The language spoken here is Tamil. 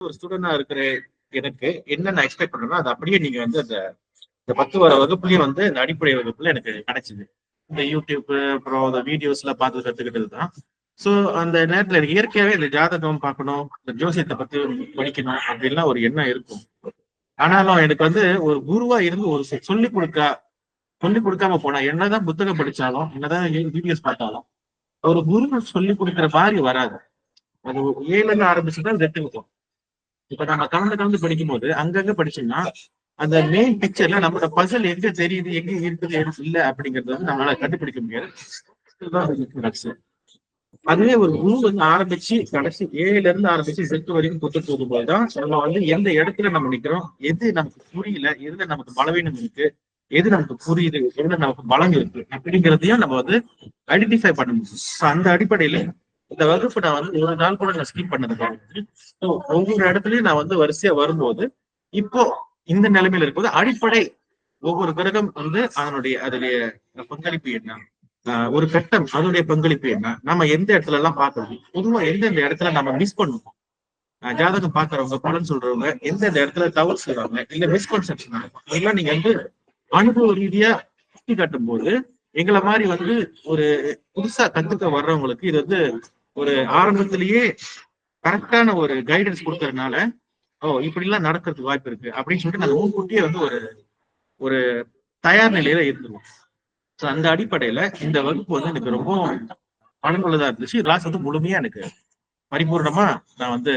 ஒரு ஸ்டூடெண்டா இருக்கிற எனக்கு என்ன நான் எக்ஸ்பெக்ட் பண்றேனோ அது அப்படியே நீங்க வந்து அந்த இந்த 10 வர வகுப்புலயும் வந்து இந்த அடிப்படை வகுப்புல எனக்கு கிடைச்சது. இந்த யூடியூப் அப்புறம் அந்த வீடியோஸ்ல பார்த்து கத்துக்கிட்டது தான். ஸோ அந்த நேரத்துல எனக்கு இயற்கையாவே இந்த ஜாதகம் பார்க்கணும், இந்த ஜோசியத்தை பத்தி படிக்கணும் அப்படின்லாம் ஒரு எண்ணம் இருக்கும். ஆனாலும் எனக்கு வந்து ஒரு குருவா இருந்து ஒரு சொல்லி கொடுக்காம போனா என்னதான் புத்தகம் படிச்சாலும் என்னதான் வீடியோஸ் பார்த்தாலும் ஒரு குரு சொல்லி கொடுக்குற மாதிரி வராது. அது 7ல ஆரம்பிச்சுதான் Z இருக்கும். இப்ப நம்ம கலந்து படிக்கும் போது அங்கங்க படிச்சோம்னா அந்த மெயின் பிக்சர்ல நம்மளோட பசல் எங்க தெரியுது எங்க இருக்குது எங்க இல்ல அப்படிங்கறது வந்து நம்மளால கண்டுபிடிக்க முடியாது. அதுவே ஒரு குரு வந்து ஆரம்பிச்சு கடைசி 7ல இருந்து ஆரம்பிச்சு Z வரைக்கும் கொண்டு போகும்போதுதான் நம்ம வந்து எந்த இடத்துல நம்ம நிக்கிறோம், எது நமக்கு புரியல, எதுல நமக்கு பலவீனம் இருக்கு, எது நமக்கு புரியுது, எதுல நமக்கு பலம் இருக்கு அப்படிங்கிறதையும் நம்ம வந்து ஐடென்டிஃபை பண்ண முடியும். அந்த அடிப்படையில இந்த வகுப்பு நான் வந்து ஒரு நாள் கூட நான் ஸ்கிப் பண்ணது கிடையாது. ஒவ்வொரு இடத்துலயும் நான் வந்து வரிசையா வரும்போது இப்போ இந்த நிலைமையில இருக்கும்போது அடிப்படை ஒவ்வொரு கிரகம் வந்து அதனுடைய பங்களிப்பு என்ன, ஒரு கட்டம் அதனுடைய பங்களிப்பு என்ன, நம்ம எந்த இடத்துல எல்லாம் பார்க்கணும், பொதுவா எந்தெந்த இடத்துல நம்ம மிஸ் பண்ணுவோம், ஜாதகம் பாக்குறவங்க பலன் சொல்றவங்க எந்தெந்த இடத்துல தவறு செய்வாங்க இல்ல மிஸ்கன்செப்ஷன் நடக்கும், அதெல்லாம் நீங்க வந்து அனுபவ ரீதியா சுட்டி காட்டும் போது எங்களை மாதிரி வந்து ஒரு புதுசா கத்துக்க வர்றவங்களுக்கு இது வந்து ஒரு ஆரம்பத்திலேயே கரெக்டான ஒரு கைடன்ஸ் கொடுக்கறதுனால இப்படி எல்லாம் நடக்கிறதுக்கு வாய்ப்பு இருக்கு அப்படின்னு சொல்லிட்டு நாங்க முன்கூட்டியே வந்து ஒரு ஒரு தயார் நிலையில இருந்துருவோம். ஸோ அந்த அடிப்படையில இந்த வகுப்பு வந்து எனக்கு ரொம்ப பயனுள்ளதா இருந்துச்சு. கிளாஸ் வந்து முழுமையா எனக்கு பரிபூர்ணமா நான் வந்து